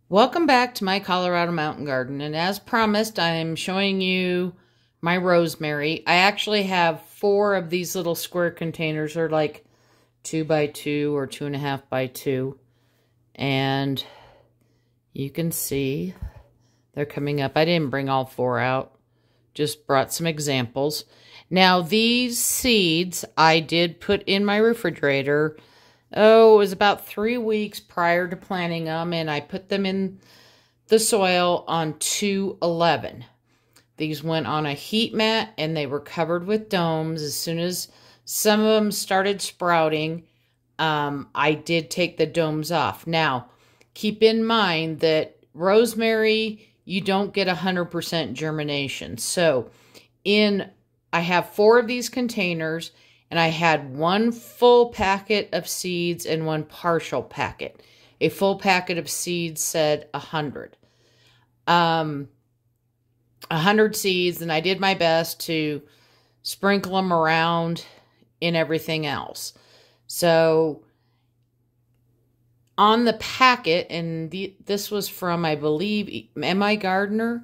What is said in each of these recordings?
Welcome back to my Colorado mountain garden, and as promised, I'm showing you my rosemary. I actually have 4 of these little square containers. They're like 2 by 2 or 2.5 by 2, and you can see they're coming up. I didn't bring all 4 out, just brought some examples. Now these seeds I did put in my refrigerator. Oh, it was about 3 weeks prior to planting them, and I put them in the soil on 2/11. These went on a heat mat, and they were covered with domes. As soon as some of them started sprouting, I did take the domes off. Now, keep in mind that rosemary, you don't get 100% germination. So, I have 4 of these containers, and I had 1 full packet of seeds and 1 partial packet. A full packet of seeds said 100. 100 seeds, and I did my best to sprinkle them around in everything else. So on the packet, and this was from, I believe, M.I. Gardener,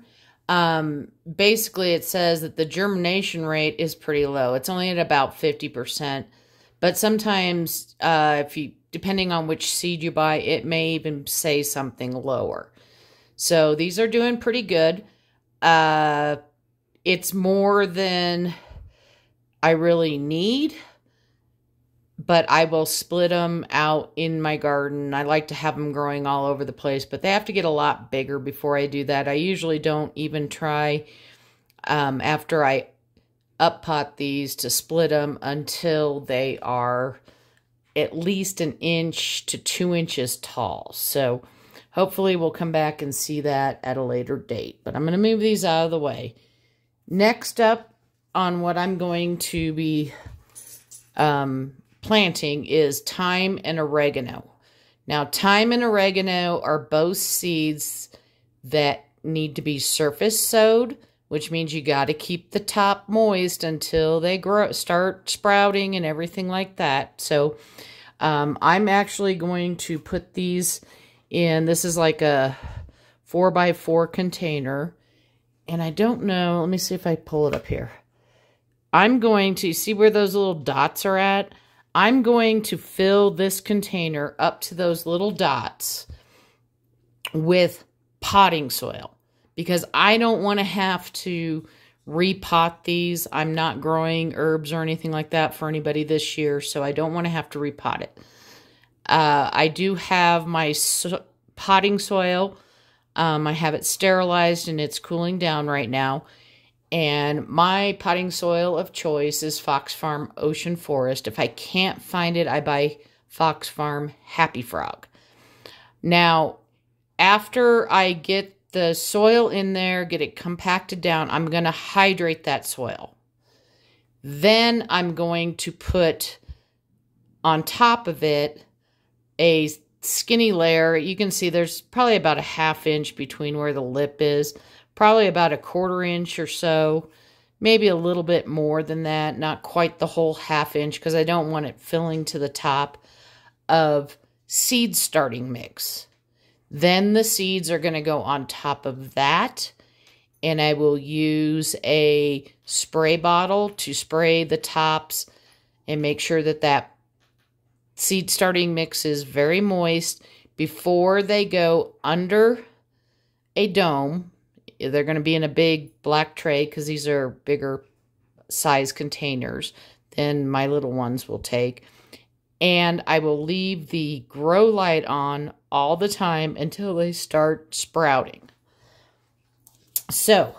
basically it says that the germination rate is pretty low. It's only at about 50%, but sometimes depending on which seed you buy, it may even say something lower. So these are doing pretty good. It's more than I really need, but I will split them out in my garden. I like to have them growing all over the place, but they have to get a lot bigger before I do that. I usually don't even try, after I up-pot these, to split them until they are at least 1 inch to 2 inches tall. So hopefully we'll come back and see that at a later date. But I'm going to move these out of the way. Next up on what I'm going to be planting is thyme and oregano. Now, thyme and oregano are both seeds that need to be surface sowed, which means you got to keep the top moist until they start sprouting and everything like that. So I'm actually going to put these in. This is like a 4 by 4 container, and I don't know, let me see if I pull it up here. I'm going to see where those little dots are at. I'm going to fill this container up to those little dots with potting soil, because I don't want to have to repot these. I'm not growing herbs or anything like that for anybody this year, so I don't want to have to repot it. I do have my potting soil. I have it sterilized, and it's cooling down right now. And my potting soil of choice is Fox Farm Ocean Forest. If I can't find it, I buy Fox Farm Happy Frog. Now, after I get the soil in there, get it compacted down, I'm going to hydrate that soil. Then I'm going to put on top of it a skinny layer. You can see there's probably about a 1/2 inch between where the lip is. Probably about a 1/4 inch or so, maybe a little bit more than that, not quite the whole 1/2 inch, because I don't want it filling to the top of seed starting mix. Then the seeds are going to go on top of that, and I will use a spray bottle to spray the tops and make sure that that seed starting mix is very moist before they go under a dome. They're going to be in a big black tray, because these are bigger size containers than my little ones will take. And I will leave the grow light on all the time until they start sprouting. So,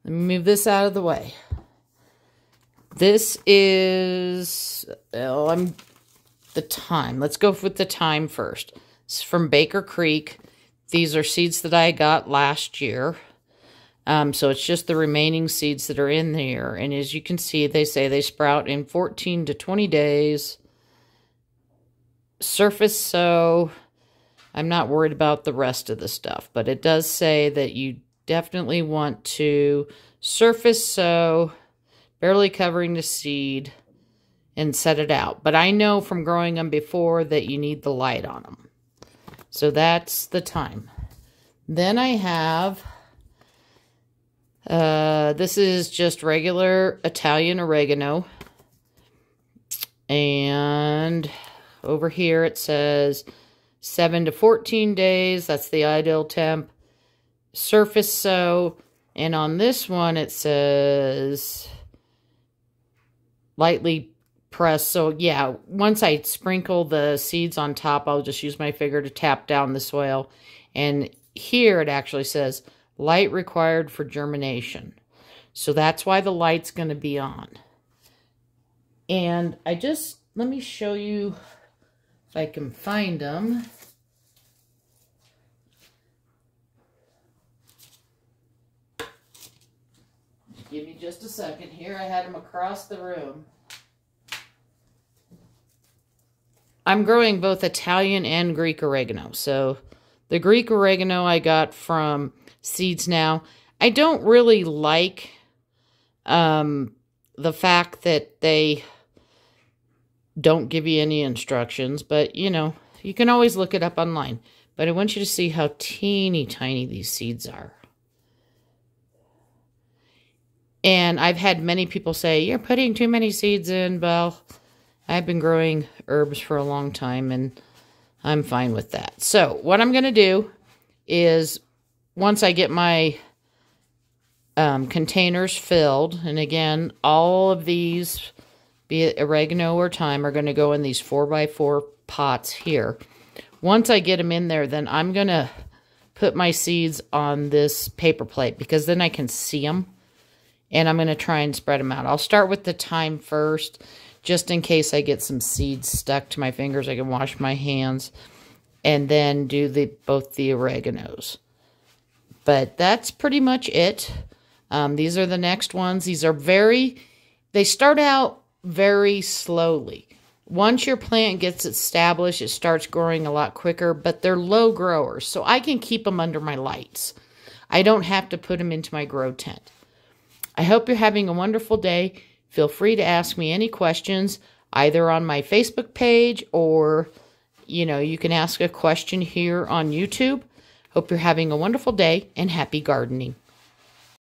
let me move this out of the way. This is the thyme. Let's go with the thyme first. It's from Baker Creek. These are seeds that I got last year. So it's just the remaining seeds that are in there. And as you can see, they say they sprout in 14 to 20 days. Surface sow. I'm not worried about the rest of the stuff, but it does say that you definitely want to surface sow, barely covering the seed, and set it out. But I know from growing them before that you need the light on them. So that's the thyme. Then I have, this is just regular Italian oregano. And over here it says 7 to 14 days. That's the ideal temp. Surface sow. And on this one it says lightly press. So yeah, once I sprinkle the seeds on top, I'll just use my finger to tap down the soil. And here it actually says light required for germination. So that's why the light's going to be on. And let me show you if I can find them. Give me just a second here. I had them across the room. I'm growing both Italian and Greek oregano. So the Greek oregano I got from Seeds Now. I don't really like the fact that they don't give you any instructions, but you know, you can always look it up online. But I want you to see how teeny tiny these seeds are. And I've had many people say, you're putting too many seeds in. Well, I've been growing herbs for a long time, and I'm fine with that. So what I'm going to do is, once I get my containers filled, and again, all of these, be it oregano or thyme, are going to go in these 4x4 pots here. Once I get them in there, then I'm going to put my seeds on this paper plate, because then I can see them. And I'm going to try and spread them out. I'll start with the thyme first, just in case I get some seeds stuck to my fingers. I can wash my hands, and then do both the oreganos. But that's pretty much it. These are the next ones. These are they start out very slowly. Once your plant gets established, it starts growing a lot quicker, but they're low growers, so I can keep them under my lights. I don't have to put them into my grow tent. I hope you're having a wonderful day. Feel free to ask me any questions, either on my Facebook page, or, you know, you can ask a question here on YouTube. Hope you're having a wonderful day, and happy gardening.